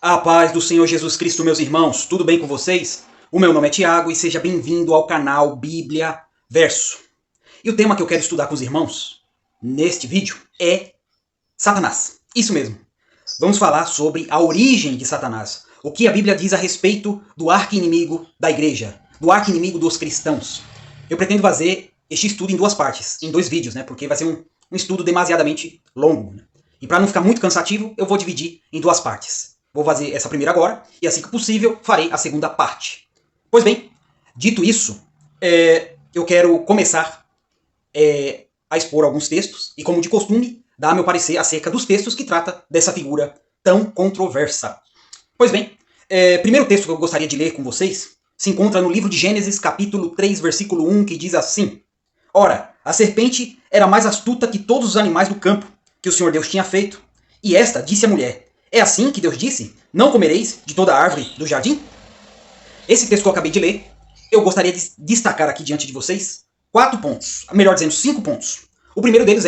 A paz do Senhor Jesus Cristo, meus irmãos, tudo bem com vocês? O meu nome é Tiago e seja bem-vindo ao canal Bíblia Verso. E o tema que eu quero estudar com os irmãos neste vídeo é Satanás. Isso mesmo. Vamos falar sobre a origem de Satanás. O que a Bíblia diz a respeito do arqui-inimigo da igreja, do arqui-inimigo dos cristãos. Eu pretendo fazer este estudo em duas partes, em dois vídeos, né? Porque vai ser um estudo demasiadamente longo. Né? E para não ficar muito cansativo, eu vou dividir em duas partes. Vou fazer essa primeira agora, e assim que possível, farei a segunda parte. Pois bem, dito isso, eu quero começar a expor alguns textos, e como de costume, dar meu parecer acerca dos textos que trata dessa figura tão controversa. Pois bem, primeiro texto que eu gostaria de ler com vocês se encontra no livro de Gênesis, capítulo 3, versículo 1, que diz assim: Ora, a serpente era mais astuta que todos os animais do campo que o Senhor Deus tinha feito, e esta disse à mulher: É assim que Deus disse, não comereis de toda a árvore do jardim? Esse texto que eu acabei de ler, eu gostaria de destacar aqui diante de vocês 4 pontos, melhor dizendo 5 pontos. O primeiro deles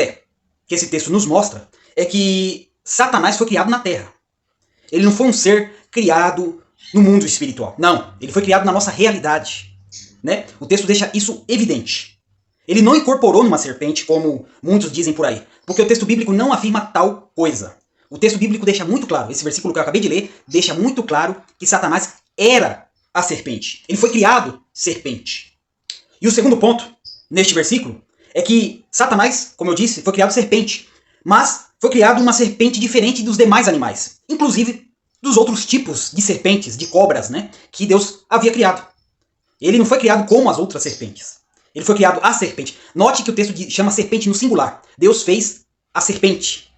que esse texto nos mostra, é que Satanás foi criado na Terra. Ele não foi um ser criado no mundo espiritual. Não, ele foi criado na nossa realidade. Né? O texto deixa isso evidente. Ele não incorporou numa serpente, como muitos dizem por aí, porque o texto bíblico não afirma tal coisa. O texto bíblico deixa muito claro, esse versículo que eu acabei de ler, deixa muito claro que Satanás era a serpente. Ele foi criado serpente. E o segundo ponto, neste versículo, é que Satanás, como eu disse, foi criado serpente, mas foi criado uma serpente diferente dos demais animais, inclusive dos outros tipos de serpentes, de cobras, né, que Deus havia criado. Ele não foi criado como as outras serpentes. Ele foi criado a serpente. Note que o texto chama serpente no singular. Deus fez a serpente.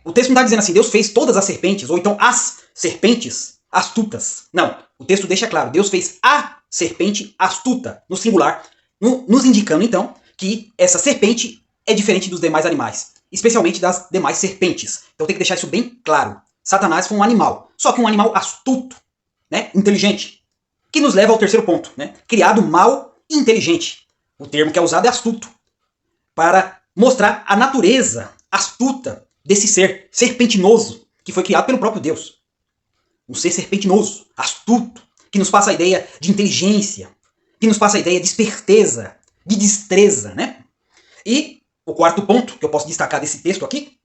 O texto não está dizendo assim, Deus fez todas as serpentes, ou então as serpentes astutas. Não, o texto deixa claro, Deus fez a serpente astuta, no singular, nos indicando então que essa serpente é diferente dos demais animais, especialmente das demais serpentes. Então tem que deixar isso bem claro. Satanás foi um animal, só que um animal astuto, né, inteligente, que nos leva ao terceiro ponto, né, criado mal e inteligente. O termo que é usado é astuto, para mostrar a natureza astuta desse ser serpentinoso que foi criado pelo próprio Deus. Um ser serpentinoso, astuto, que nos passa a ideia de inteligência, que nos passa a ideia de esperteza, de destreza, né? E o quarto ponto que eu posso destacar desse texto aqui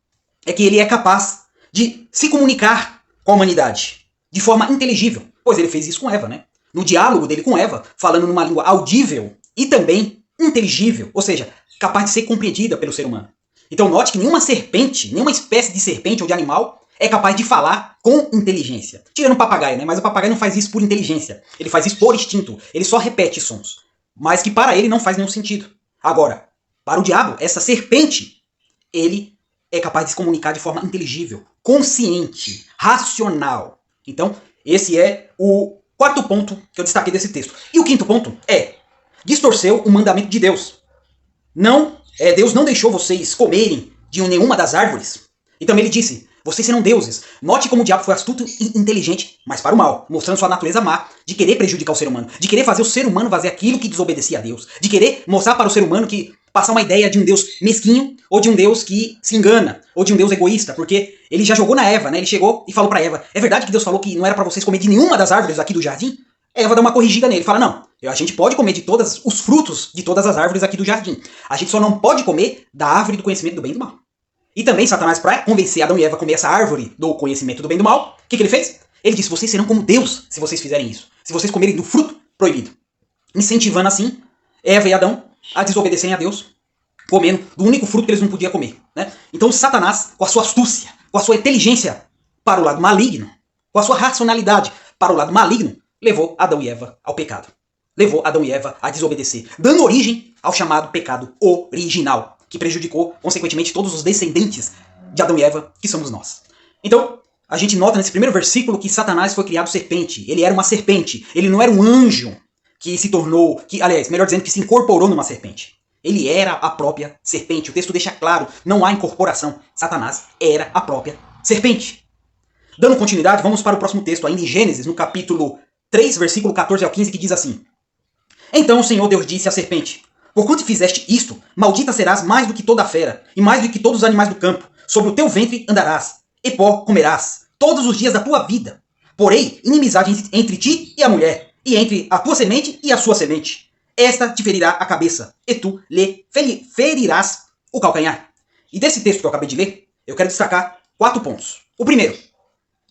é que ele é capaz de se comunicar com a humanidade de forma inteligível, pois ele fez isso com Eva, né? No diálogo dele com Eva, falando numa língua audível e também inteligível, ou seja, capaz de ser compreendida pelo ser humano. Então note que nenhuma serpente, nenhuma espécie de serpente ou de animal é capaz de falar com inteligência. Tirando o papagaio, né? Mas o papagaio não faz isso por inteligência. Ele faz isso por instinto. Ele só repete sons. Mas que para ele não faz nenhum sentido. Agora, para o diabo, essa serpente, ele é capaz de se comunicar de forma inteligível, consciente, racional. Então, esse é o quarto ponto que eu destaquei desse texto. E o quinto ponto distorceu o mandamento de Deus. Deus não deixou vocês comerem de nenhuma das árvores. E também ele disse, vocês serão deuses. Note como o diabo foi astuto e inteligente, mas para o mal, mostrando sua natureza má, de querer prejudicar o ser humano, de querer fazer o ser humano fazer aquilo que desobedecia a Deus, de querer mostrar para o ser humano que passar uma ideia de um Deus mesquinho, ou de um Deus que se engana, ou de um Deus egoísta, porque ele já jogou na Eva, né? Ele chegou e falou para Eva, é verdade que Deus falou que não era para vocês comer de nenhuma das árvores aqui do jardim? Eva dá uma corrigida nele, fala, não, a gente pode comer de todos os frutos de todas as árvores aqui do jardim. A gente só não pode comer da árvore do conhecimento do bem e do mal. E também Satanás, para convencer Adão e Eva a comer essa árvore do conhecimento do bem e do mal, o que ele fez? Ele disse, vocês serão como Deus se vocês fizerem isso. Se vocês comerem do fruto proibido. Incentivando assim Eva e Adão a desobedecerem a Deus, comendo do único fruto que eles não podiam comer. Né? Então Satanás, com a sua astúcia, com a sua inteligência para o lado maligno, com a sua racionalidade para o lado maligno, levou Adão e Eva ao pecado. Levou Adão e Eva a desobedecer, dando origem ao chamado pecado original, que prejudicou, consequentemente, todos os descendentes de Adão e Eva, que somos nós. Então, a gente nota nesse primeiro versículo que Satanás foi criado serpente. Ele era uma serpente. Ele não era um anjo que se tornou, melhor dizendo, que se incorporou numa serpente. Ele era a própria serpente. O texto deixa claro, não há incorporação. Satanás era a própria serpente. Dando continuidade, vamos para o próximo texto, ainda em Gênesis, no capítulo 3, versículo 14 ao 15, que diz assim: Então o Senhor Deus disse à serpente, porquanto fizeste isto, maldita serás mais do que toda a fera, e mais do que todos os animais do campo. Sobre o teu ventre andarás, e pó comerás, todos os dias da tua vida. Porém, inimizade entre ti e a mulher, e entre a tua semente e a sua semente. Esta te ferirá a cabeça, e tu lhe ferirás o calcanhar. E desse texto que eu acabei de ler, eu quero destacar 4 pontos. O primeiro,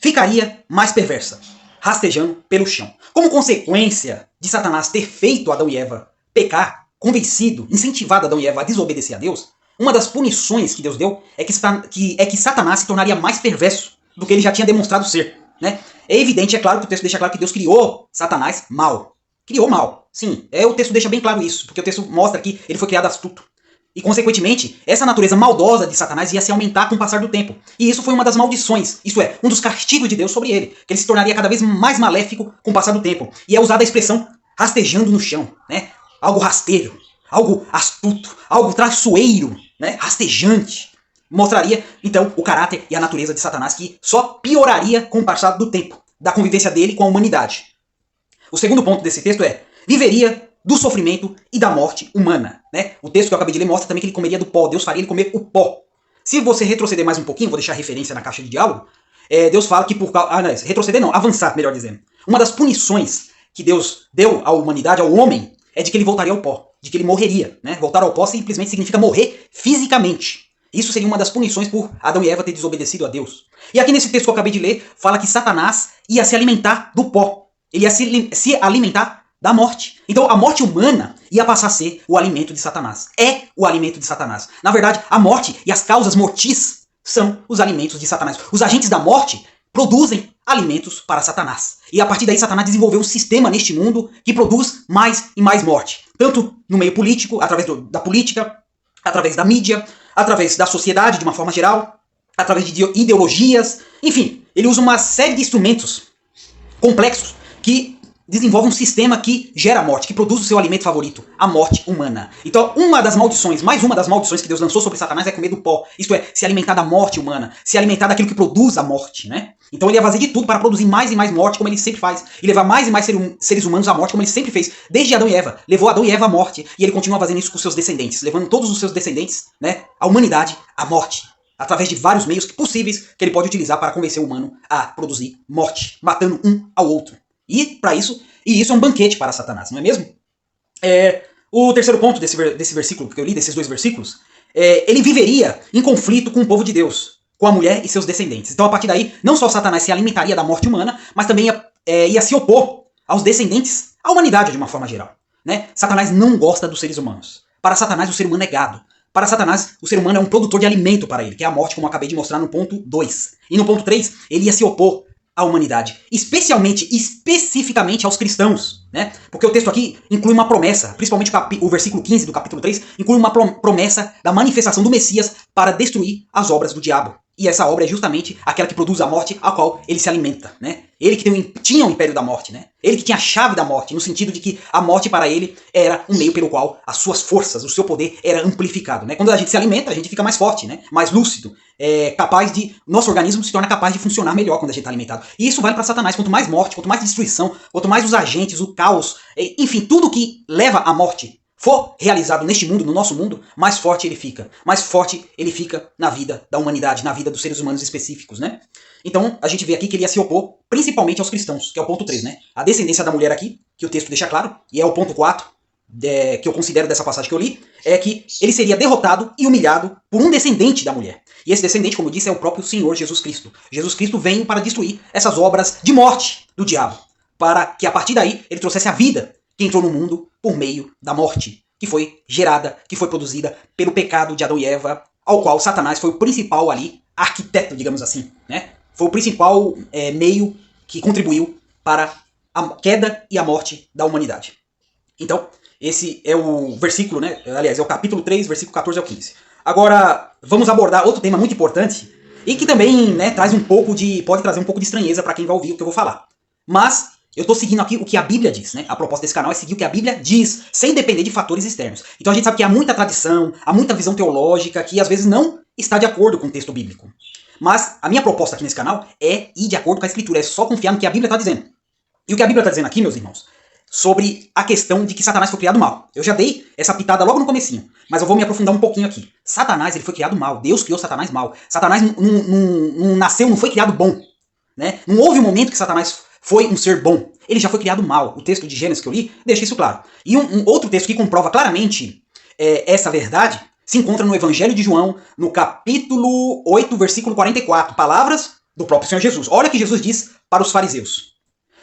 ficaria mais perversa, rastejando pelo chão. Como consequência de Satanás ter feito Adão e Eva pecar, convencido, incentivado Adão e Eva a desobedecer a Deus, uma das punições que Deus deu é que Satanás se tornaria mais perverso do que ele já tinha demonstrado ser. Né? É evidente, é claro que o texto deixa claro que Deus criou Satanás mal. Criou mal. Sim, o texto deixa bem claro isso, porque o texto mostra que ele foi criado astuto. E, consequentemente, essa natureza maldosa de Satanás ia se aumentar com o passar do tempo. E isso foi uma das maldições, isto é, um dos castigos de Deus sobre ele, que ele se tornaria cada vez mais maléfico com o passar do tempo. E é usada a expressão rastejando no chão, né? Algo rasteiro, algo astuto, algo traiçoeiro, né? Rastejante. Mostraria, então, o caráter e a natureza de Satanás, que só pioraria com o passar do tempo, da convivência dele com a humanidade. O segundo ponto desse texto é, viveria do sofrimento e da morte humana. Né? O texto que eu acabei de ler mostra também que ele comeria do pó, Deus faria ele comer o pó. Se você retroceder mais um pouquinho, vou deixar a referência na caixa de diálogo, Deus fala que por causa... retroceder não, avançar, melhor dizendo. Uma das punições que Deus deu à humanidade, ao homem, é de que ele voltaria ao pó, de que ele morreria. Né? Voltar ao pó simplesmente significa morrer fisicamente. Isso seria uma das punições por Adão e Eva ter desobedecido a Deus. E aqui nesse texto que eu acabei de ler, fala que Satanás ia se alimentar do pó. Ele ia se alimentar da morte. Então a morte humana ia passar a ser o alimento de Satanás. É o alimento de Satanás. Na verdade, a morte e as causas mortis são os alimentos de Satanás. Os agentes da morte produzem alimentos para Satanás. E a partir daí Satanás desenvolveu um sistema neste mundo que produz mais e mais morte. Tanto no meio político, através da política, através da mídia, através da sociedade de uma forma geral, através de ideologias, enfim, ele usa uma série de instrumentos complexos que desenvolvem um sistema que gera morte, que produz o seu alimento favorito, a morte humana. Então, mais uma das maldições que Deus lançou sobre Satanás é comer do pó, isto é, se alimentar da morte humana, se alimentar daquilo que produz a morte, né? Então ele ia fazer de tudo para produzir mais e mais morte, como ele sempre faz, e levar mais e mais seres humanos à morte, como ele sempre fez, desde Adão e Eva. Levou Adão e Eva à morte, e ele continua fazendo isso com seus descendentes, levando todos os seus descendentes, né, a humanidade, à morte, através de vários meios possíveis que ele pode utilizar para convencer o humano a produzir morte, matando um ao outro. E isso é um banquete para Satanás, não é mesmo? O terceiro ponto desse versículo que eu li, desses 2 versículos, ele viveria em conflito com o povo de Deus, com a mulher e seus descendentes. Então, a partir daí, não só Satanás se alimentaria da morte humana, mas também ia se opor aos descendentes, à humanidade de uma forma geral. Né? Satanás não gosta dos seres humanos. Para Satanás, o ser humano é gado. Para Satanás, o ser humano é um produtor de alimento para ele, que é a morte, como eu acabei de mostrar no ponto 2. E no ponto 3, ele ia se opor à humanidade, especificamente aos cristãos, né? Porque o texto aqui inclui uma promessa, principalmente o versículo 15 do capítulo 3, inclui uma promessa da manifestação do Messias para destruir as obras do diabo. E essa obra é justamente aquela que produz a morte, a qual ele se alimenta, né? Ele que tinha o império da morte, né? Ele que tinha a chave da morte, no sentido de que a morte para ele era um meio pelo qual as suas forças, o seu poder era amplificado, né? Quando a gente se alimenta, a gente fica mais forte, né? Mais lúcido, nosso organismo se torna capaz de funcionar melhor quando a gente está alimentado. E isso vale para Satanás. Quanto mais morte, quanto mais destruição, quanto mais os agentes, o caos, enfim, tudo que leva à morte for realizado neste mundo, no nosso mundo, mais forte ele fica. Mais forte ele fica na vida da humanidade, na vida dos seres humanos específicos, né? Então, a gente vê aqui que ele ia se opor principalmente aos cristãos, que é o ponto 3, né? A descendência da mulher aqui, que o texto deixa claro, e é o ponto 4, que eu considero dessa passagem que eu li, é que ele seria derrotado e humilhado por um descendente da mulher. E esse descendente, como eu disse, é o próprio Senhor Jesus Cristo. Jesus Cristo veio para destruir essas obras de morte do diabo, para que a partir daí ele trouxesse a vida que entrou no mundo por meio da morte, que foi gerada, que foi produzida pelo pecado de Adão e Eva, ao qual Satanás foi o principal ali, arquiteto, digamos assim, né? Foi o principal meio que contribuiu para a queda e a morte da humanidade. Então, esse é o versículo, né? Aliás, é o capítulo 3, versículo 14 ao 15. Agora, vamos abordar outro tema muito importante e que também, né, pode trazer um pouco de estranheza para quem vai ouvir o que eu vou falar. Mas eu estou seguindo aqui o que a Bíblia diz, né? A proposta desse canal é seguir o que a Bíblia diz, sem depender de fatores externos. Então a gente sabe que há muita tradição, há muita visão teológica que às vezes não está de acordo com o texto bíblico. Mas a minha proposta aqui nesse canal é ir de acordo com a Escritura, é só confiar no que a Bíblia está dizendo. E o que a Bíblia está dizendo aqui, meus irmãos, sobre a questão de que Satanás foi criado mal. Eu já dei essa pitada logo no comecinho, mas eu vou me aprofundar um pouquinho aqui. Satanás, ele foi criado mal, Deus criou Satanás mal. Satanás não nasceu, não foi criado bom. né? Não houve um momento que Satanás foi um ser bom. Ele já foi criado mal. O texto de Gênesis que eu li deixa isso claro. E um outro texto que comprova claramente essa verdade se encontra no Evangelho de João, no capítulo 8, versículo 44. Palavras do próprio Senhor Jesus. Olha o que Jesus diz para os fariseus.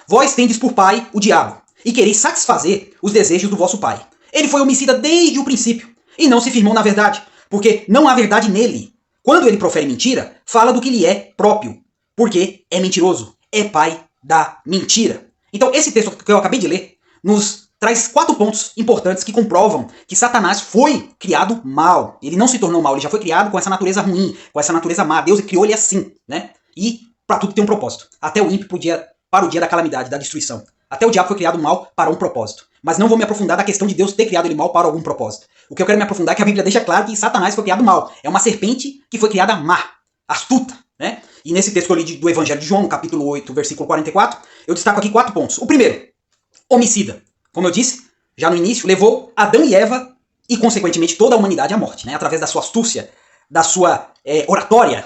Vós tendes por pai o diabo, e quereis satisfazer os desejos do vosso pai. Ele foi homicida desde o princípio, e não se firmou na verdade, porque não há verdade nele. Quando ele profere mentira, fala do que lhe é próprio, porque é mentiroso, é pai da mentira. Então esse texto que eu acabei de ler nos traz 4 pontos importantes que comprovam que Satanás foi criado mal. Ele não se tornou mal, ele já foi criado com essa natureza ruim, com essa natureza má. Deus criou ele assim, né? E para tudo tem um propósito. Até o ímpio para o dia da calamidade, da destruição. Até o diabo foi criado mal para um propósito. Mas não vou me aprofundar da questão de Deus ter criado ele mal para algum propósito. O que eu quero me aprofundar é que a Bíblia deixa claro que Satanás foi criado mal. É uma serpente que foi criada má, astuta, né? E nesse texto que eu li do Evangelho de João, no capítulo 8, versículo 44, eu destaco aqui 4 pontos. O primeiro, homicida. Como eu disse, já no início, levou Adão e Eva e, consequentemente, toda a humanidade à morte, né? Através da sua astúcia, da sua oratória,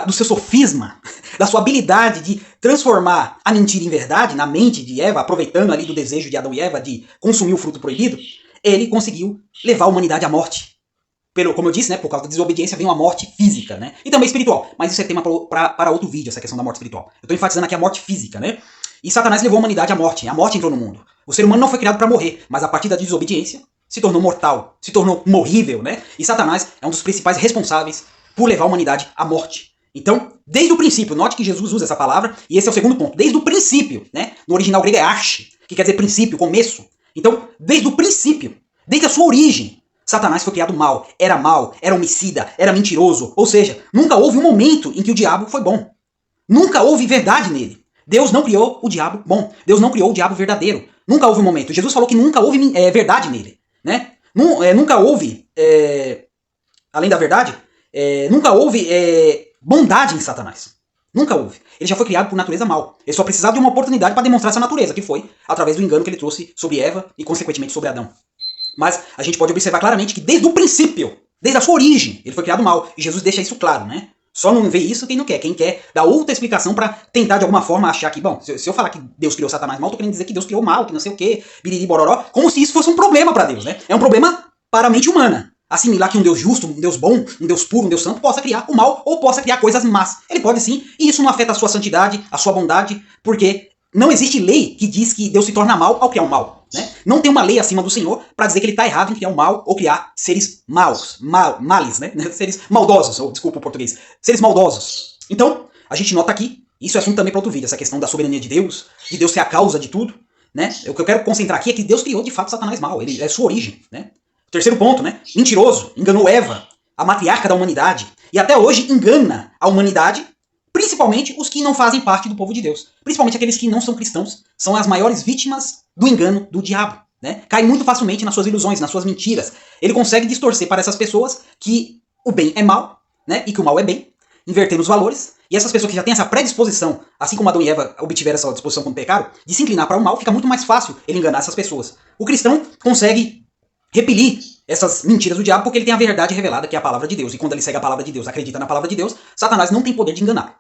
do seu sofisma, da sua habilidade de transformar a mentira em verdade na mente de Eva, aproveitando ali do desejo de Adão e Eva de consumir o fruto proibido, ele conseguiu levar a humanidade à morte. Como eu disse, né, por causa da desobediência vem uma morte física, né? E também espiritual. Mas isso é tema para outro vídeo, essa questão da morte espiritual. Eu estou enfatizando aqui a morte física, né? E Satanás levou a humanidade à morte. A morte entrou no mundo. O ser humano não foi criado para morrer, mas a partir da desobediência se tornou mortal, se tornou morrível, né? E Satanás é um dos principais responsáveis por levar a humanidade à morte. Então, desde o princípio, note que Jesus usa essa palavra, e esse é o segundo ponto. Desde o princípio, né? No original grego é arche, que quer dizer princípio, começo. Então, desde o princípio, desde a sua origem, Satanás foi criado mal, era homicida, era mentiroso. Ou seja, nunca houve um momento em que o diabo foi bom. Nunca houve verdade nele. Deus não criou o diabo bom. Deus não criou o diabo verdadeiro. Nunca houve um momento. Jesus falou que nunca houve verdade nele, né? Nunca houve, além da verdade, nunca houve bondade em Satanás. Nunca houve. Ele já foi criado por natureza mal. Ele só precisava de uma oportunidade para demonstrar essa natureza, que foi através do engano que ele trouxe sobre Eva e, consequentemente, sobre Adão. Mas a gente pode observar claramente que desde o princípio, desde a sua origem, ele foi criado mal. E Jesus deixa isso claro, né? Só não vê isso quem não quer. Quem quer dar outra explicação para tentar, de alguma forma, achar que, bom, se eu falar que Deus criou Satanás mal, tô querendo dizer que Deus criou mal, que não sei o quê, biriri, bororó, como se isso fosse um problema para Deus, né? É um problema para a mente humana. Assimilar que um Deus justo, um Deus bom, um Deus puro, um Deus santo, possa criar o mal ou possa criar coisas más. Ele pode sim, e isso não afeta a sua santidade, a sua bondade, porque não existe lei que diz que Deus se torna mal ao criar o mal. Né? Não tem uma lei acima do Senhor para dizer que ele está errado em criar o mal ou criar seres maus, males, né? Seres maldosos, ou desculpa o português, seres maldosos. Então, a gente nota aqui, isso é assunto também para outro vídeo, essa questão da soberania de Deus ser a causa de tudo. Né? O que eu quero concentrar aqui é que Deus criou de fato Satanás mal, ele é sua origem. Né? Terceiro ponto, né? Mentiroso, enganou Eva, a matriarca da humanidade, e até hoje engana a humanidade, principalmente os que não fazem parte do povo de Deus. Principalmente aqueles que não são cristãos, são as maiores vítimas do engano do diabo. Né? Cai muito facilmente nas suas ilusões, nas suas mentiras. Ele consegue distorcer para essas pessoas que o bem é mal, né? E que o mal é bem, invertendo os valores. E essas pessoas que já têm essa predisposição, assim como Adão e Eva obtiveram essa disposição quando pecaram, de se inclinar para o mal, fica muito mais fácil ele enganar essas pessoas. O cristão consegue repelir essas mentiras do diabo porque ele tem a verdade revelada, que é a palavra de Deus. E quando ele segue a palavra de Deus, acredita na palavra de Deus, Satanás não tem poder de enganar.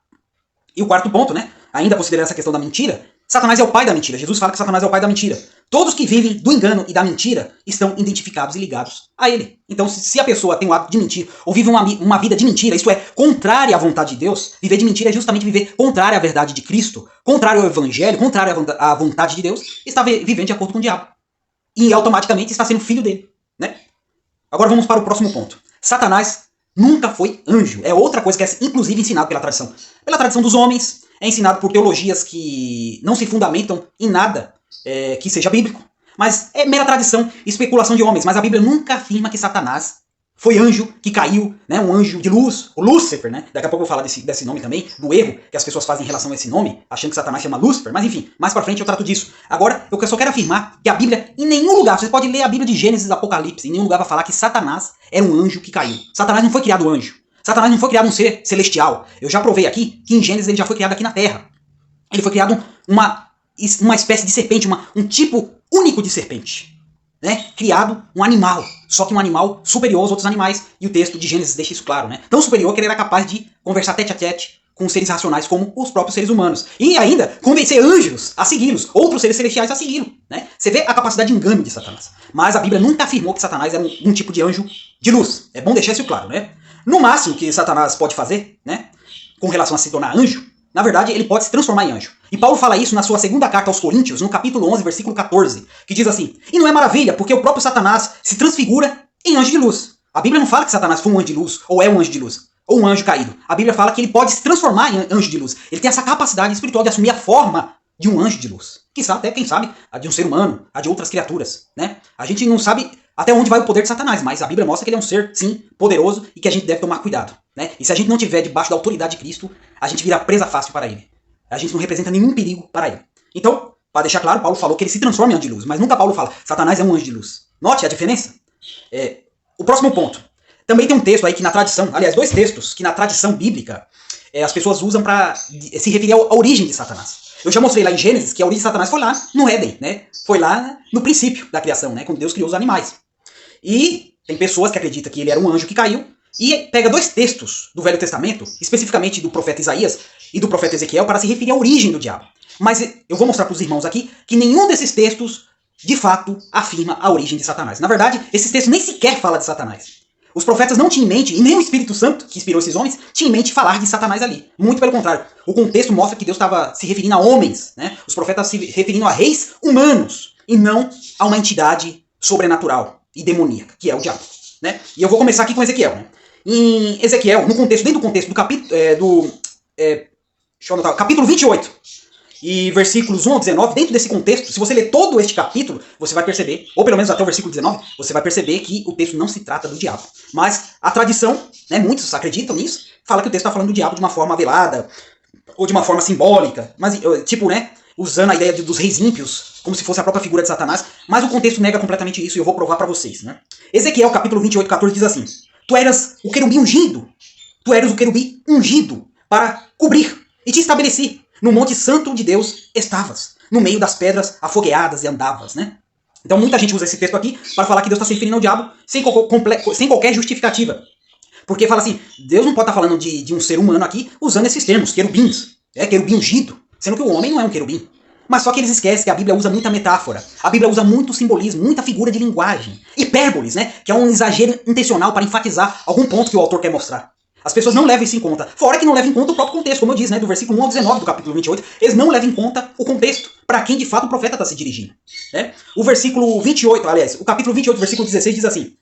E o quarto ponto, né? Ainda considerando essa questão da mentira, Satanás é o pai da mentira. Jesus fala que Satanás é o pai da mentira. Todos que vivem do engano e da mentira estão identificados e ligados a ele. Então, se a pessoa tem o hábito de mentir, ou vive uma vida de mentira, isto é, contrária à vontade de Deus, viver de mentira é justamente viver contrário à verdade de Cristo, contrário ao evangelho, contrário à vontade de Deus, está vivendo de acordo com o diabo. E automaticamente está sendo filho dele. Né? Agora vamos para o próximo ponto. Satanás nunca foi anjo. É outra coisa que é inclusive ensinado pela tradição. Pela tradição dos homens, é ensinado por teologias que não se fundamentam em nada que seja bíblico. Mas é mera tradição, especulação de homens. Mas a Bíblia nunca afirma que Satanás foi anjo que caiu, né, um anjo de luz, o Lúcifer, né? Daqui a pouco eu vou falar desse nome também, do erro que as pessoas fazem em relação a esse nome, achando que Satanás chama Lúcifer, mas enfim, mais pra frente eu trato disso. Agora, eu só quero afirmar que a Bíblia, em nenhum lugar, você pode ler a Bíblia de Gênesis e Apocalipse, em nenhum lugar vai falar que Satanás era um anjo que caiu. Satanás não foi criado anjo. Satanás não foi criado um ser celestial. Eu já provei aqui que em Gênesis ele já foi criado aqui na Terra. Ele foi criado uma espécie de serpente, um tipo único de serpente. Né? Criado um animal, só que um animal superior aos outros animais, e o texto de Gênesis deixa isso claro, né? Tão superior que ele era capaz de conversar tete a tete com seres racionais como os próprios seres humanos. E ainda convencer anjos a segui-los, outros seres celestiais a segui-lo. Né? Você vê a capacidade de engano de Satanás. Mas a Bíblia nunca afirmou que Satanás era um tipo de anjo de luz. É bom deixar isso claro, né? No máximo que Satanás pode fazer, né, com relação a se tornar anjo, na verdade ele pode se transformar em anjo. E Paulo fala isso na sua segunda carta aos Coríntios, no capítulo 11, versículo 14, que diz assim: e não é maravilha, porque o próprio Satanás se transfigura em anjo de luz. A Bíblia não fala que Satanás foi um anjo de luz, ou é um anjo de luz, ou um anjo caído. A Bíblia fala que ele pode se transformar em anjo de luz. Ele tem essa capacidade espiritual de assumir a forma de um anjo de luz. Até, quem sabe, a de um ser humano, a de outras criaturas. Né? A gente não sabe até onde vai o poder de Satanás, mas a Bíblia mostra que ele é um ser, sim, poderoso e que a gente deve tomar cuidado. Né? E se a gente não estiver debaixo da autoridade de Cristo, a gente vira presa fácil para ele. A gente não representa nenhum perigo para ele. Então, para deixar claro, Paulo falou que ele se transforma em anjo de luz, mas nunca Paulo fala, Satanás é um anjo de luz. Note a diferença. O próximo ponto. Também tem um texto aí que na tradição, aliás, dois textos que na tradição bíblica as pessoas usam para se referir à origem de Satanás. Eu já mostrei lá em Gênesis que a origem de Satanás foi lá no Éden, né? Foi lá no princípio da criação, né? Quando Deus criou os animais. E tem pessoas que acreditam que ele era um anjo que caiu e pega dois textos do Velho Testamento, especificamente do profeta Isaías e do profeta Ezequiel, para se referir à origem do diabo. Mas eu vou mostrar para os irmãos aqui que nenhum desses textos, de fato, afirma a origem de Satanás. Na verdade, esses textos nem sequer falam de Satanás. Os profetas não tinham em mente, e nem o Espírito Santo, que inspirou esses homens, tinha em mente falar de Satanás ali. Muito pelo contrário. O contexto mostra que Deus estava se referindo a homens, né? Os profetas se referindo a reis humanos, e não a uma entidade sobrenatural e demoníaca, que é o diabo. Né? E eu vou começar aqui com Ezequiel. Né? Em Ezequiel, no contexto, dentro do contexto do capítulo, deixa eu anotar, capítulo 28, e versículos 1 ao 19, dentro desse contexto, se você ler todo este capítulo, você vai perceber, ou pelo menos até o versículo 19, você vai perceber que o texto não se trata do diabo. Mas a tradição, né, muitos acreditam nisso, fala que o texto está falando do diabo de uma forma velada, ou de uma forma simbólica, mas tipo, né, usando a ideia dos reis ímpios, como se fosse a própria figura de Satanás, mas o contexto nega completamente isso e eu vou provar para vocês. Né? Ezequiel, capítulo 28, 14, diz assim: tu eras o querubim ungido, tu eras o querubim ungido para cobrir, e te estabeleci. No monte santo de Deus estavas, no meio das pedras afogueadas e andavas, né? Então muita gente usa esse texto aqui para falar que Deus está se referindo ao diabo sem qualquer justificativa. Porque fala assim, Deus não pode estar falando de um ser humano aqui usando esses termos, querubins, querubim ungido, sendo que o homem não é um querubim. Mas só que eles esquecem que a Bíblia usa muita metáfora, a Bíblia usa muito simbolismo, muita figura de linguagem, hipérboles, né? Que é um exagero intencional para enfatizar algum ponto que o autor quer mostrar. As pessoas não levam isso em conta. Fora que não levam em conta o próprio contexto, como eu disse, né, do versículo 1 ao 19 do capítulo 28, eles não levam em conta o contexto, para quem de fato o profeta está se dirigindo. Né? O versículo 28, aliás, o capítulo 28, versículo 16 diz assim: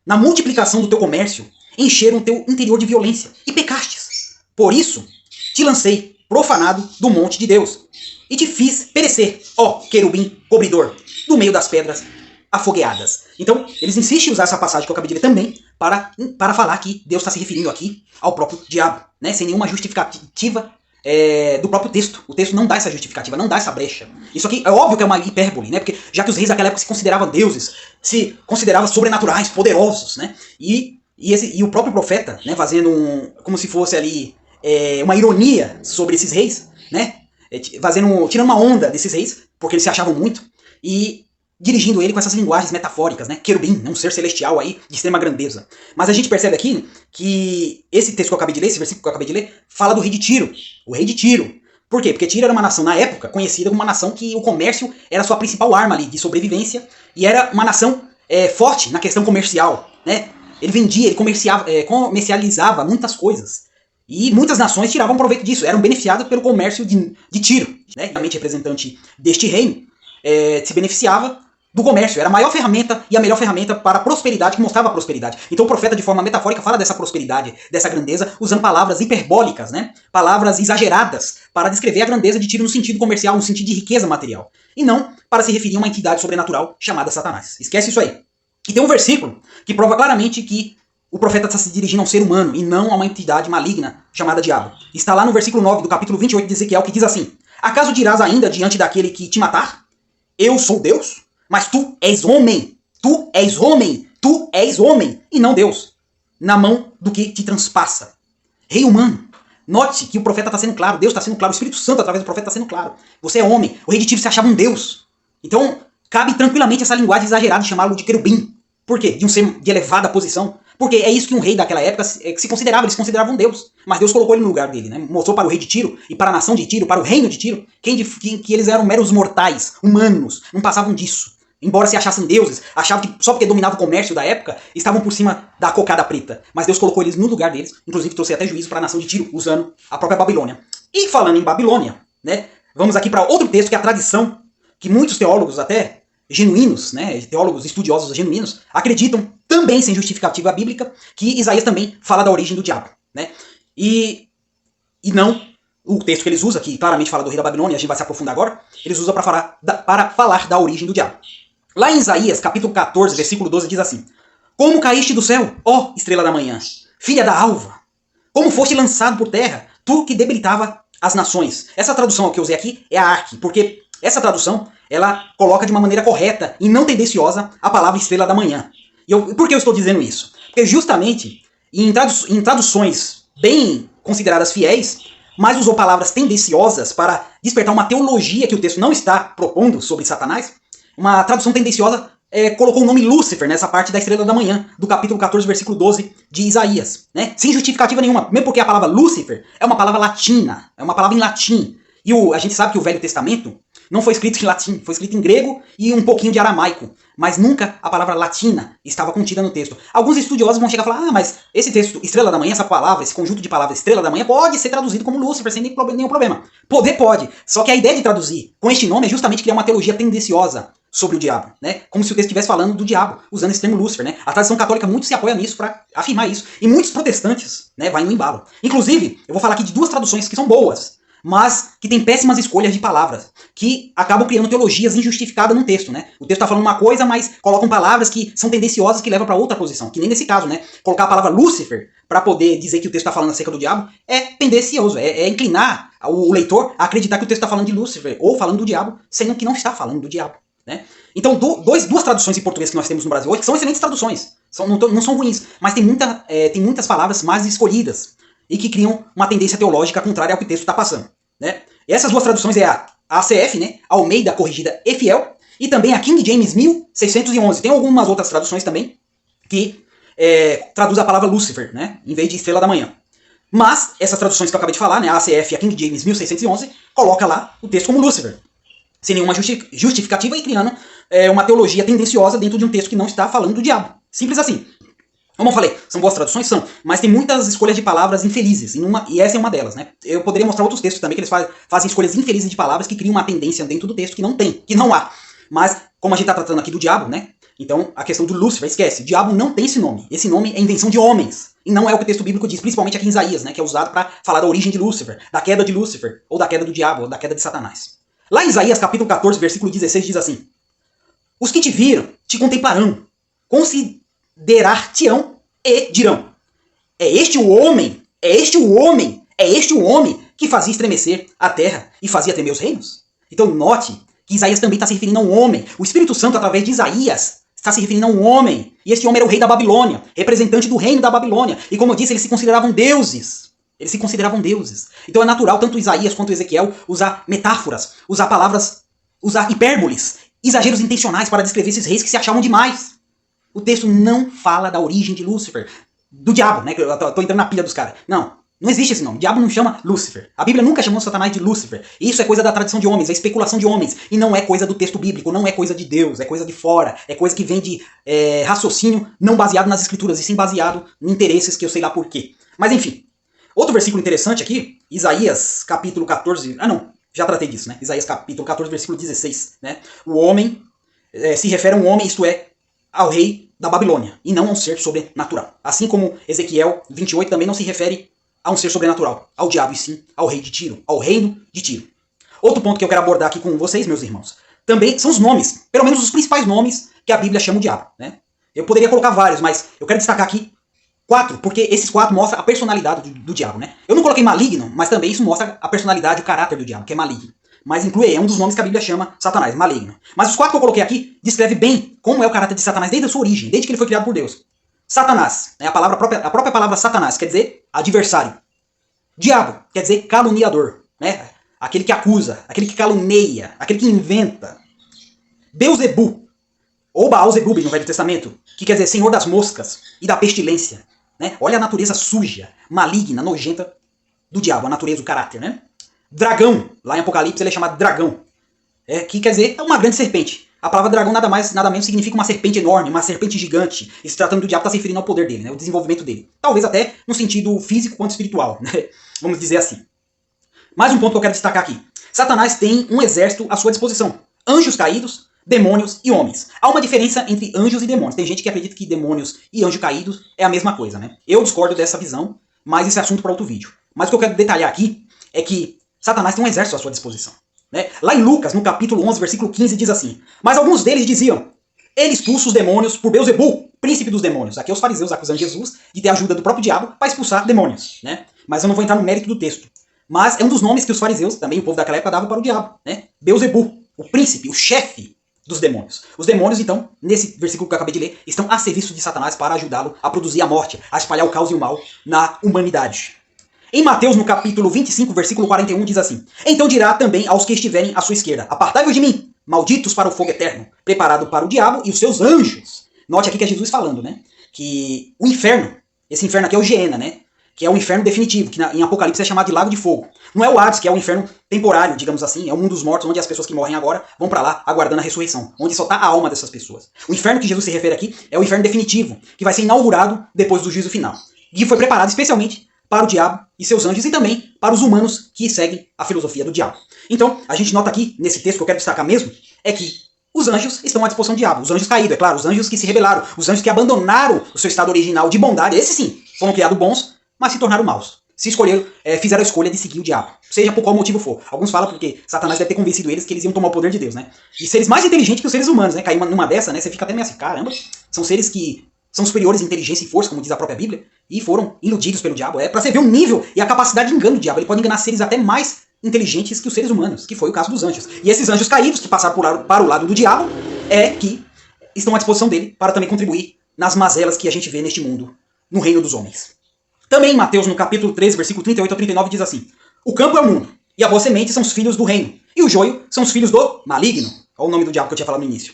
na multiplicação do teu comércio, encheram o teu interior de violência, e pecastes. Por isso, te lancei profanado do monte de Deus, e te fiz perecer, ó querubim cobridor, do meio das pedras afogueadas. Então, eles insistem em usar essa passagem que eu acabei de ler também para falar que Deus está se referindo aqui ao próprio diabo, né? Sem nenhuma justificativa do próprio texto. O texto não dá essa justificativa, não dá essa brecha. Isso aqui é óbvio que é uma hipérbole, né? Porque já que os reis daquela época se consideravam deuses, se consideravam sobrenaturais, poderosos, né? E o próprio profeta, né, fazendo como se fosse ali uma ironia sobre esses reis, né? Tirando uma onda desses reis, porque eles se achavam muito, e dirigindo ele com essas linguagens metafóricas, né? Querubim, um ser celestial aí de extrema grandeza. Mas a gente percebe aqui que esse texto que eu acabei de ler, esse versículo que eu acabei de ler, fala do rei de Tiro. O rei de Tiro. Por quê? Porque Tiro era uma nação, na época, conhecida como uma nação que o comércio era a sua principal arma ali de sobrevivência, e era uma nação forte na questão comercial, né? Ele vendia, ele comercializava muitas coisas. E muitas nações tiravam proveito disso, eram beneficiadas pelo comércio de Tiro. Né? Realmente, representante deste reino se beneficiava do comércio. Era a maior ferramenta e a melhor ferramenta para a prosperidade, que mostrava a prosperidade. Então o profeta, de forma metafórica, fala dessa prosperidade, dessa grandeza, usando palavras hiperbólicas, né? Palavras exageradas, para descrever a grandeza de Tiro no sentido comercial, no sentido de riqueza material. E não para se referir a uma entidade sobrenatural chamada Satanás. Esquece isso aí. E tem um versículo que prova claramente que o profeta está se dirigindo a um ser humano e não a uma entidade maligna chamada diabo. Está lá no versículo 9 do capítulo 28 de Ezequiel, que diz assim: acaso dirás ainda diante daquele que te matar? Eu sou Deus? Mas tu és homem, tu és homem, tu és homem, e não Deus, na mão do que te transpassa. Rei humano, note que o profeta está sendo claro, Deus está sendo claro, o Espírito Santo através do profeta está sendo claro. Você é homem, o rei de Tiro se achava um Deus. Então, cabe tranquilamente essa linguagem exagerada de chamá-lo de querubim. Por quê? De um ser de elevada posição. Porque é isso que um rei daquela época se considerava, eles consideravam Deus. Mas Deus colocou ele no lugar dele, né? Mostrou para o rei de Tiro e para a nação de Tiro, para o reino de Tiro, que eles eram meros mortais, humanos, não passavam disso. Embora se achassem deuses, achavam que só porque dominavam o comércio da época, estavam por cima da cocada preta. Mas Deus colocou eles no lugar deles, inclusive trouxe até juízo para a nação de Tiro, usando a própria Babilônia. E falando em Babilônia, né, vamos aqui para outro texto que é a tradição, que muitos teólogos até genuínos, né, teólogos estudiosos genuínos, acreditam, também sem justificativa bíblica, que Isaías também fala da origem do diabo. Né? E não o texto que eles usam, que claramente fala do rei da Babilônia, a gente vai se aprofundar agora, eles usam para falar da origem do diabo. Lá em Isaías, capítulo 14, versículo 12, diz assim: Como caíste do céu, ó estrela da manhã, filha da alva, como foste lançado por terra, tu que debilitava as nações. Essa tradução que eu usei aqui é a Arque, porque essa tradução, ela coloca de uma maneira correta e não tendenciosa a palavra estrela da manhã. Por que eu estou dizendo isso? Porque justamente em traduções bem consideradas fiéis, mas usou palavras tendenciosas para despertar uma teologia que o texto não está propondo sobre Satanás. Uma tradução tendenciosa colocou o nome Lúcifer nessa parte da estrela da manhã, do capítulo 14, versículo 12 de Isaías. Né? Sem justificativa nenhuma, mesmo porque a palavra Lúcifer é uma palavra latina, é uma palavra em latim. E a gente sabe que o Velho Testamento não foi escrito em latim, foi escrito em grego e um pouquinho de aramaico. Mas nunca a palavra latina estava contida no texto. Alguns estudiosos vão chegar e falar, mas esse texto, estrela da manhã, essa palavra, esse conjunto de palavras estrela da manhã, pode ser traduzido como Lúcifer, sem nenhum problema. Poder pode. Só que a ideia de traduzir com este nome é justamente criar uma teologia tendenciosa sobre o diabo, né? Como se o texto estivesse falando do diabo, usando esse termo Lúcifer, né? A tradição católica muito se apoia nisso para afirmar isso. E muitos protestantes, né, vai no embalo. Inclusive, eu vou falar aqui de duas traduções que são boas, mas que tem péssimas escolhas de palavras, que acabam criando teologias injustificadas no texto, né? O texto está falando uma coisa, mas colocam palavras que são tendenciosas que levam para outra posição, que nem nesse caso, né? Colocar a palavra Lúcifer para poder dizer que o texto está falando acerca do diabo é tendencioso, é inclinar o leitor a acreditar que o texto está falando de Lúcifer ou falando do diabo, sendo que não está falando do diabo, né? Então, duas traduções em português que nós temos no Brasil hoje, que são excelentes traduções, não são ruins, mas tem muitas palavras mais escolhidas e que criam uma tendência teológica contrária ao que o texto está passando. Né? E essas duas traduções é a ACF, né? Almeida Corrigida e Fiel, e também a King James 1611. Tem algumas outras traduções também que traduz a palavra Lúcifer, né? Em vez de estrela da manhã. Mas essas traduções que eu acabei de falar, né? A ACF e a King James 1611, coloca lá o texto como Lúcifer, sem nenhuma justificativa e criando uma teologia tendenciosa dentro de um texto que não está falando do diabo. Simples assim. Como eu falei, são boas traduções? São, mas tem muitas escolhas de palavras infelizes, e essa é uma delas, né? Eu poderia mostrar outros textos também que eles fazem escolhas infelizes de palavras que criam uma tendência dentro do texto que não tem, que não há. Mas, como a gente está tratando aqui do diabo, né? Então, a questão do Lúcifer, esquece, o diabo não tem esse nome. Esse nome é invenção de homens, e não é o que o texto bíblico diz, principalmente aqui em Isaías, né? Que é usado para falar da origem de Lúcifer, da queda de Lúcifer, ou da queda do diabo, ou da queda de Satanás. Lá em Isaías, capítulo 14, versículo 16, diz assim: Os que te viram te contemplarão, considerar-te-ão e dirão: é este o homem que fazia estremecer a terra e fazia tremer os reinos? Então note que Isaías também está se referindo a um homem. O Espírito Santo, através de Isaías, está se referindo a um homem. E este homem era o rei da Babilônia, representante do reino da Babilônia. E como eu disse, eles se consideravam deuses. Então é natural tanto Isaías quanto Ezequiel usar metáforas, usar palavras, usar hipérboles, exageros intencionais para descrever esses reis que se achavam demais. O texto não fala da origem de Lúcifer, do diabo, né? Eu tô entrando na pilha dos caras. Não existe esse nome. O diabo não chama Lúcifer. A Bíblia nunca chamou Satanás de Lúcifer. Isso é coisa da tradição de homens, é especulação de homens. E não é coisa do texto bíblico, não é coisa de Deus, é coisa de fora. É coisa que vem de raciocínio não baseado nas escrituras, e sim baseado em interesses que eu sei lá por quê. Mas enfim. Outro versículo interessante aqui, Isaías capítulo 14... já tratei disso, né? Isaías capítulo 14, versículo 16. Né? O homem se refere a um homem, isto é, ao rei da Babilônia, e não a um ser sobrenatural. Assim como Ezequiel 28 também não se refere a um ser sobrenatural, ao diabo, e sim ao rei de Tiro, ao reino de Tiro. Outro ponto que eu quero abordar aqui com vocês, meus irmãos, também são os nomes, pelo menos os principais nomes que a Bíblia chama o diabo. Né? Eu poderia colocar vários, mas eu quero destacar aqui 4, porque esses 4 mostram a personalidade do diabo. Né? Eu não coloquei maligno, mas também isso mostra a personalidade, o caráter do diabo, que é maligno. Mas inclui, é um dos nomes que a Bíblia chama Satanás, maligno. Mas os 4 que eu coloquei aqui descreve bem como é o caráter de Satanás desde a sua origem, desde que ele foi criado por Deus. Satanás, né, a própria palavra Satanás quer dizer adversário. Diabo quer dizer caluniador, né? Aquele que acusa, aquele que caluneia, aquele que inventa. Beuzebu, Ou Baal-zebub no Velho Testamento, que quer dizer senhor das moscas e da pestilência. Né? Olha a natureza suja, maligna, nojenta do diabo, a natureza, o caráter. Né? Dragão, lá em Apocalipse ele é chamado dragão, que quer dizer uma grande serpente. A palavra dragão nada mais, nada menos significa uma serpente enorme, uma serpente gigante. E se tratando do diabo, está se referindo ao poder dele, né? O desenvolvimento dele. Talvez até no sentido físico quanto espiritual, né? Vamos dizer assim. Mais um ponto que eu quero destacar aqui. Satanás tem um exército à sua disposição. Anjos caídos, demônios e homens. Há uma diferença entre anjos e demônios. Tem gente que acredita que demônios e anjos caídos é a mesma coisa, né? Eu discordo dessa visão, mas esse é assunto para outro vídeo. Mas o que eu quero detalhar aqui é que Satanás tem um exército à sua disposição. Né? Lá em Lucas, no capítulo 11, versículo 15, diz assim: mas alguns deles diziam, ele expulsa os demônios por Beelzebul, príncipe dos demônios. Aqui os fariseus acusando Jesus de ter a ajuda do próprio diabo para expulsar demônios. Né? Mas eu não vou entrar no mérito do texto. Mas é um dos nomes que os fariseus, também o povo daquela época, davam para o diabo. Né? Beelzebul, o príncipe, o chefe dos demônios. Os demônios, então, nesse versículo que eu acabei de ler, estão a serviço de Satanás para ajudá-lo a produzir a morte, a espalhar o caos e o mal na humanidade. Em Mateus, no capítulo 25, versículo 41, diz assim: então dirá também aos que estiverem à sua esquerda, apartai-vos de mim, malditos para o fogo eterno, preparado para o diabo e os seus anjos. Note aqui que é Jesus falando, né? Que o inferno, esse inferno aqui é o Geena, né? Que é o inferno definitivo, que em Apocalipse é chamado de lago de fogo. Não é o Hades, que é o inferno temporário, digamos assim, é o mundo dos mortos, onde as pessoas que morrem agora vão para lá aguardando a ressurreição, onde só está a alma dessas pessoas. O inferno que Jesus se refere aqui é o inferno definitivo, que vai ser inaugurado depois do juízo final. E foi preparado especialmente para o diabo e seus anjos e também para os humanos que seguem a filosofia do diabo. Então, a gente nota aqui, nesse texto que eu quero destacar mesmo, é que os anjos estão à disposição do diabo. Os anjos caídos, é claro, os anjos que se rebelaram, os anjos que abandonaram o seu estado original de bondade, esses sim, foram criados bons, mas se tornaram maus. Se escolheram, fizeram a escolha de seguir o diabo, seja por qual motivo for. Alguns falam porque Satanás deve ter convencido eles que eles iam tomar o poder de Deus, né? E seres mais inteligentes que os seres humanos, né? Cair numa dessa, né? Você fica até meio assim, caramba, são seres que são superiores em inteligência e força, como diz a própria Bíblia, e foram iludidos pelo diabo. É para você ver o nível e a capacidade de engano do diabo. Ele pode enganar seres até mais inteligentes que os seres humanos, que foi o caso dos anjos. E esses anjos caídos, que passaram para o lado do diabo, que estão à disposição dele para também contribuir nas mazelas que a gente vê neste mundo, no reino dos homens. Também em Mateus, no capítulo 13, versículo 38 a 39, diz assim: o campo é o mundo, e a vossa semente são os filhos do reino, e o joio são os filhos do maligno. Olha o nome do diabo que eu tinha falado no início.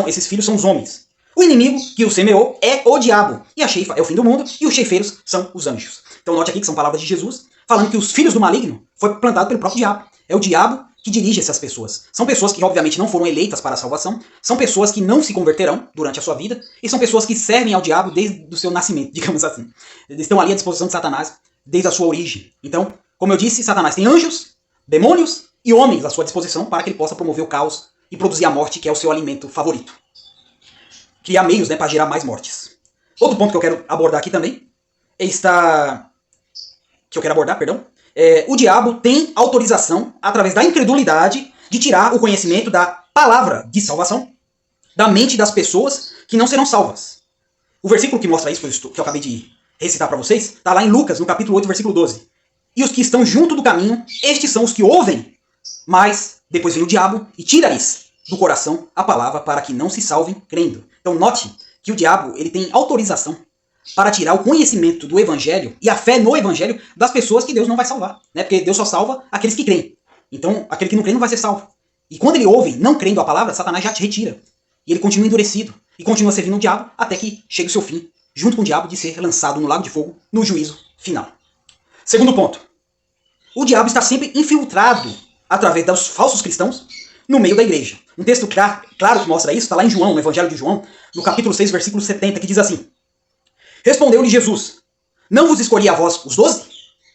Esses filhos são os homens. O inimigo que o semeou é o diabo, e a ceifa é o fim do mundo, e os ceifeiros são os anjos. Então note aqui que são palavras de Jesus, falando que os filhos do maligno foi plantado pelo próprio diabo. É o diabo que dirige essas pessoas. São pessoas que obviamente não foram eleitas para a salvação, são pessoas que não se converterão durante a sua vida, e são pessoas que servem ao diabo desde o seu nascimento, digamos assim. Eles estão ali à disposição de Satanás desde a sua origem. Então, como eu disse, Satanás tem anjos, demônios e homens à sua disposição para que ele possa promover o caos e produzir a morte, que é o seu alimento favorito. Criar meios, né, para gerar mais mortes. Outro ponto que eu quero abordar aqui também o diabo tem autorização, através da incredulidade, de tirar o conhecimento da palavra de salvação da mente das pessoas que não serão salvas. O versículo que mostra isso, que eu acabei de recitar para vocês, está lá em Lucas, no capítulo 8, versículo 12. E os que estão junto do caminho, estes são os que ouvem, mas depois vem o diabo e tira-lhes do coração a palavra para que não se salvem crendo. Então note que o diabo ele tem autorização para tirar o conhecimento do evangelho e a fé no evangelho das pessoas que Deus não vai salvar. Né? Porque Deus só salva aqueles que creem. Então aquele que não crê não vai ser salvo. E quando ele ouve, não crendo a palavra, Satanás já te retira. E ele continua endurecido. E continua servindo o diabo até que chegue o seu fim, junto com o diabo de ser lançado no lago de fogo no juízo final. Segundo ponto. O diabo está sempre infiltrado através dos falsos cristãos no meio da igreja. Um texto claro que mostra isso está lá em João, no Evangelho de João, no capítulo 6, versículo 70, que diz assim: respondeu-lhe Jesus: não vos escolhi a vós os 12?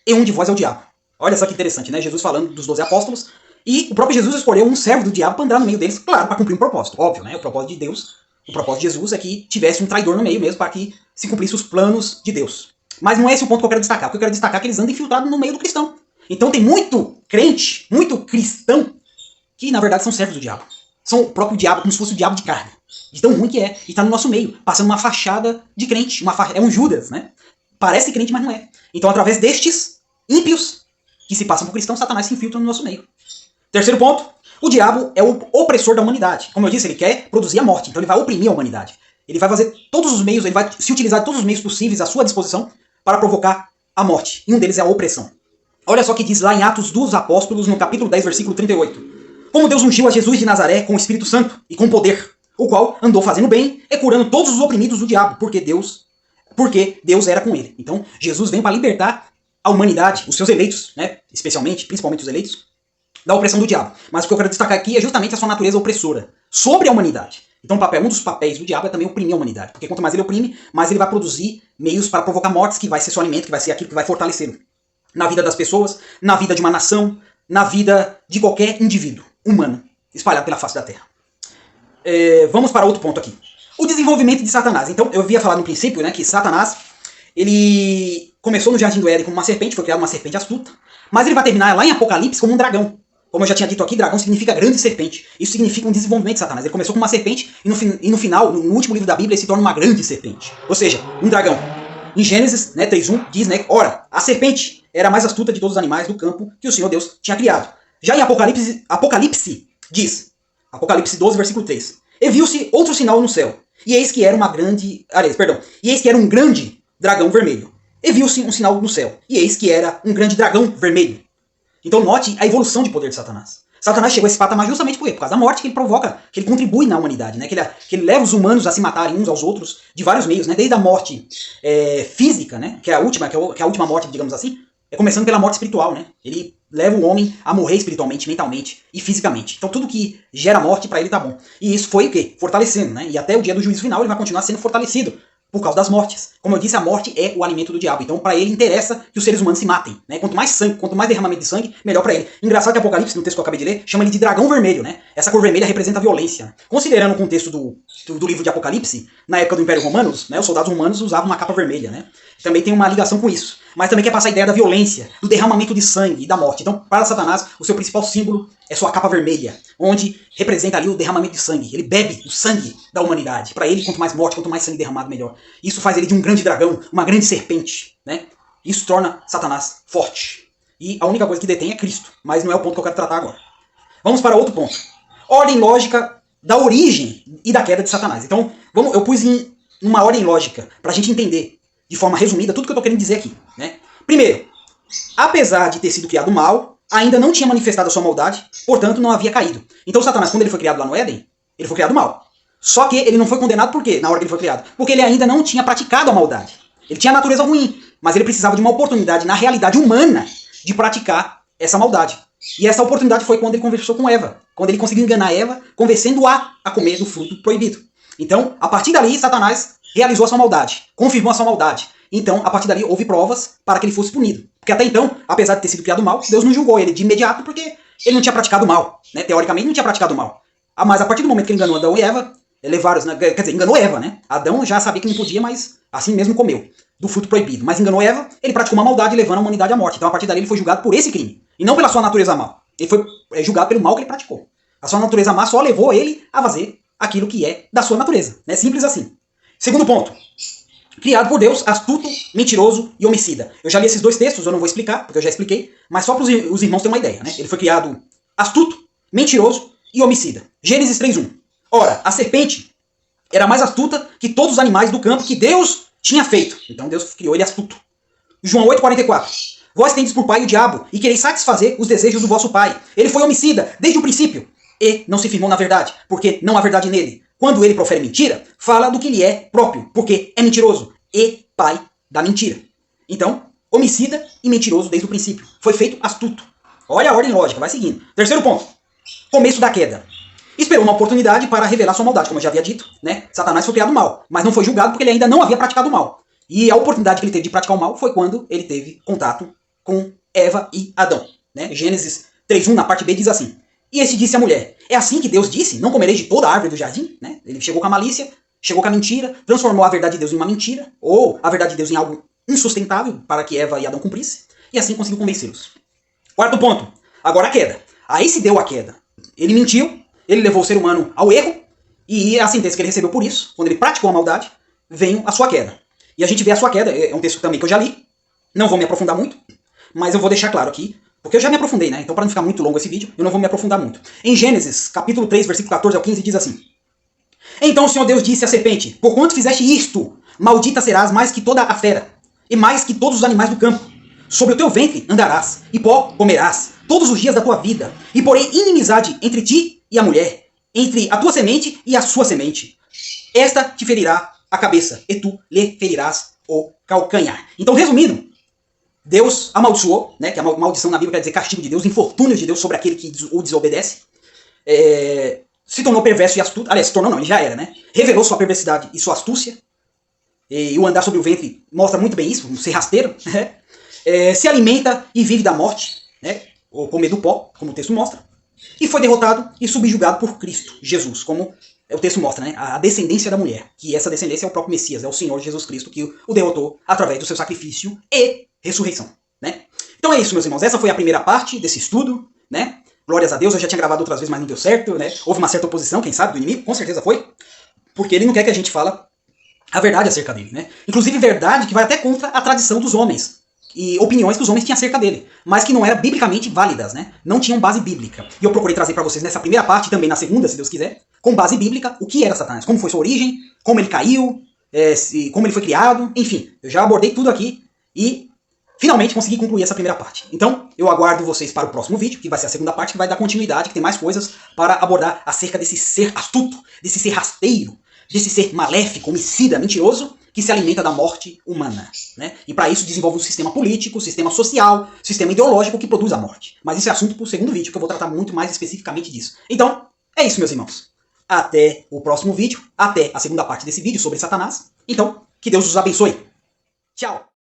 E um de vós é o diabo. Olha só que interessante, né? Jesus falando dos 12 apóstolos, e o próprio Jesus escolheu um servo do diabo para andar no meio deles, claro, para cumprir um propósito. Óbvio, né? O propósito de Deus, o propósito de Jesus é que tivesse um traidor no meio mesmo, para que se cumprisse os planos de Deus. Mas não é esse o ponto que eu quero destacar. O que eu quero destacar é que eles andam infiltrados no meio do cristão. Então tem muito crente, muito cristão, que na verdade são servos do diabo. São o próprio diabo, como se fosse o diabo de carne. De tão ruim que é. E está no nosso meio, passando uma fachada de crente. É um Judas, né? Parece crente, mas não é. Então, através destes ímpios que se passam por cristãos, Satanás se infiltra no nosso meio. Terceiro ponto. O diabo é o opressor da humanidade. Como eu disse, ele quer produzir a morte. Então ele vai oprimir a humanidade. Ele vai fazer todos os meios, ele vai se utilizar de todos os meios possíveis à sua disposição para provocar a morte. E um deles é a opressão. Olha só o que diz lá em Atos dos Apóstolos, no capítulo 10, versículo 38. Como Deus ungiu a Jesus de Nazaré com o Espírito Santo e com poder, o qual andou fazendo bem e curando todos os oprimidos do diabo, porque Deus era com ele. Então, Jesus vem para libertar a humanidade, os seus eleitos, né, principalmente os eleitos, da opressão do diabo. Mas o que eu quero destacar aqui é justamente a sua natureza opressora sobre a humanidade. Então, um dos papéis do diabo é também oprimir a humanidade, porque quanto mais ele oprime, mais ele vai produzir meios para provocar mortes, que vai ser seu alimento, que vai ser aquilo que vai fortalecê-lo na vida das pessoas, na vida de uma nação, na vida de qualquer indivíduo humano espalhado pela face da Terra. Vamos para outro ponto aqui. O desenvolvimento de Satanás. Então, eu havia falado no princípio, né, que Satanás, ele começou no Jardim do Éden como uma serpente, foi criado uma serpente astuta, mas ele vai terminar lá em Apocalipse como um dragão. Como eu já tinha dito aqui, dragão significa grande serpente. Isso significa um desenvolvimento de Satanás. Ele começou como uma serpente e no final, no último livro da Bíblia, ele se torna uma grande serpente. Ou seja, um dragão. Em Gênesis, né, 3:1 diz, né, ora, a serpente era a mais astuta de todos os animais do campo que o Senhor Deus tinha criado. Já em Apocalipse diz, Apocalipse 12, versículo 3, e viu-se outro sinal no céu, e eis que era um grande dragão vermelho. E viu-se um sinal no céu, e eis que era um grande dragão vermelho. Então note a evolução de poder de Satanás. Satanás chegou a esse patamar justamente por causa da morte que ele provoca, que ele contribui na humanidade, né? Que ele leva os humanos a se matarem uns aos outros de vários meios, né? Desde a morte física, né? Que é a última morte, digamos assim, começando pela morte espiritual, né? Ele leva o homem a morrer espiritualmente, mentalmente e fisicamente. Então tudo que gera morte para ele tá bom. E isso foi o quê? Fortalecendo, né? E até o dia do juízo final ele vai continuar sendo fortalecido por causa das mortes. Como eu disse, a morte é o alimento do diabo. Então, para ele, interessa que os seres humanos se matem, né? Quanto mais sangue, quanto mais derramamento de sangue, melhor para ele. Engraçado que Apocalipse, no texto que eu acabei de ler, chama ele de dragão vermelho, né? Essa cor vermelha representa a violência. Considerando o contexto do livro de Apocalipse, na época do Império Romano, né, os soldados romanos usavam uma capa vermelha, né? Também tem uma ligação com isso. Mas também quer passar a ideia da violência, do derramamento de sangue e da morte. Então, para Satanás, o seu principal símbolo é sua capa vermelha, onde representa ali o derramamento de sangue. Ele bebe o sangue da humanidade. Para ele, quanto mais morte, quanto mais sangue derramado, melhor. Isso faz ele de um grande dragão, uma grande serpente, né? Isso torna Satanás forte. E a única coisa que detém é Cristo. Mas não é o ponto que eu quero tratar agora. Vamos para outro ponto. Ordem lógica da origem e da queda de Satanás. Então, eu pus em uma ordem lógica, para a gente entender de forma resumida tudo que eu estou querendo dizer aqui, né? Primeiro, apesar de ter sido criado mal, ainda não tinha manifestado a sua maldade, portanto não havia caído. Então Satanás, quando ele foi criado lá no Éden, ele foi criado mal. Só que ele não foi condenado por quê? Na hora que ele foi criado? Porque ele ainda não tinha praticado a maldade. Ele tinha a natureza ruim, mas ele precisava de uma oportunidade na realidade humana de praticar essa maldade. E essa oportunidade foi quando ele conversou com Eva. Quando ele conseguiu enganar Eva, convencendo-a a comer do fruto proibido. Então, a partir dali, Satanás realizou a sua maldade, confirmou a sua maldade. Então, a partir dali, houve provas para que ele fosse punido. Porque até então, apesar de ter sido criado mal, Deus não julgou ele de imediato porque ele não tinha praticado mal. Né? Teoricamente, não tinha praticado mal. Mas a partir do momento que ele enganou Adão e Eva, enganou Eva, né? Adão já sabia que não podia, mas assim mesmo comeu do fruto proibido. Mas enganou Eva, ele praticou uma maldade levando a humanidade à morte. Então, a partir dali, ele foi julgado por esse crime. E não pela sua natureza má. Ele foi julgado pelo mal que ele praticou. A sua natureza má só levou ele a fazer aquilo que é da sua natureza. Né? Simples assim. Segundo ponto. Criado por Deus, astuto, mentiroso e homicida. Eu já li esses dois textos, eu não vou explicar, porque eu já expliquei, mas só para os irmãos terem uma ideia. Né? Ele foi criado astuto, mentiroso e homicida. Gênesis 3:1. Ora, a serpente era mais astuta que todos os animais do campo que Deus tinha feito. Então Deus criou ele astuto. João 8,44. Vós tendes por pai o diabo, e quereis satisfazer os desejos do vosso pai. Ele foi homicida desde o princípio, e não se firmou na verdade, porque não há verdade nele. Quando ele profere mentira, fala do que lhe é próprio, porque é mentiroso e pai da mentira. Então, homicida e mentiroso desde o princípio. Foi feito astuto. Olha a ordem lógica, vai seguindo. Terceiro ponto. Começo da queda. Esperou uma oportunidade para revelar sua maldade, como eu já havia dito, né? Satanás foi criado mal, mas não foi julgado porque ele ainda não havia praticado o mal. E a oportunidade que ele teve de praticar o mal foi quando ele teve contato com Eva e Adão. Né? Gênesis 3:1, na parte B, diz assim. E esse disse à mulher, é assim que Deus disse, não comereis de toda a árvore do jardim? Né? Ele chegou com a malícia, chegou com a mentira, transformou a verdade de Deus em uma mentira, ou a verdade de Deus em algo insustentável para que Eva e Adão cumprissem, e assim conseguiu convencê-los. Quarto ponto, agora a queda. Aí se deu a queda. Ele mentiu, ele levou o ser humano ao erro, e a sentença que ele recebeu por isso, quando ele praticou a maldade, veio a sua queda. E a gente vê a sua queda, é um texto também que eu já li, não vou me aprofundar muito, mas eu vou deixar claro aqui, porque eu já me aprofundei, né? Então, para não ficar muito longo esse vídeo, eu não vou me aprofundar muito. Em Gênesis, capítulo 3, versículo 14 ao 15, diz assim. Então o Senhor Deus disse à serpente, porquanto fizeste isto, maldita serás mais que toda a fera, e mais que todos os animais do campo. Sobre o teu ventre andarás, e pó comerás, todos os dias da tua vida, e porém inimizade entre ti e a mulher, entre a tua semente e a sua semente. Esta te ferirá a cabeça, e tu lhe ferirás o calcanhar. Então, resumindo, Deus amaldiçoou, né, que a maldição na Bíblia quer dizer castigo de Deus, infortúnio de Deus sobre aquele que o desobedece. Se tornou perverso e astuto. Aliás, se tornou não, ele já era, né? Revelou sua perversidade e sua astúcia. E o andar sobre o ventre mostra muito bem isso, um ser rasteiro. Se alimenta e vive da morte, né? Ou comer do pó, como o texto mostra. E foi derrotado e subjugado por Cristo, Jesus, como o texto mostra, né? A descendência da mulher. Que essa descendência é o próprio Messias, é o Senhor Jesus Cristo, que o derrotou através do seu sacrifício e ressurreição, né? Então é isso, meus irmãos. Essa foi a primeira parte desse estudo, né? Glórias a Deus, eu já tinha gravado outras vezes, mas não deu certo, né? Houve uma certa oposição, quem sabe, do inimigo, com certeza foi. Porque ele não quer que a gente fala a verdade acerca dele, né? Inclusive verdade que vai até contra a tradição dos homens. E opiniões que os homens tinham acerca dele, mas que não eram biblicamente válidas, né? Não tinham base bíblica. E eu procurei trazer para vocês nessa primeira parte, também na segunda, se Deus quiser, com base bíblica, o que era Satanás, como foi sua origem, como ele caiu, como ele foi criado, enfim. Eu já abordei tudo aqui e finalmente consegui concluir essa primeira parte. Então, eu aguardo vocês para o próximo vídeo, que vai ser a segunda parte, que vai dar continuidade, que tem mais coisas para abordar acerca desse ser astuto, desse ser rasteiro, desse ser maléfico, homicida, mentiroso, que se alimenta da morte humana, né? E para isso desenvolve um sistema político, sistema social, sistema ideológico que produz a morte. Mas isso é assunto para o segundo vídeo, que eu vou tratar muito mais especificamente disso. Então, é isso, meus irmãos. Até o próximo vídeo, até a segunda parte desse vídeo sobre Satanás. Então, que Deus os abençoe. Tchau!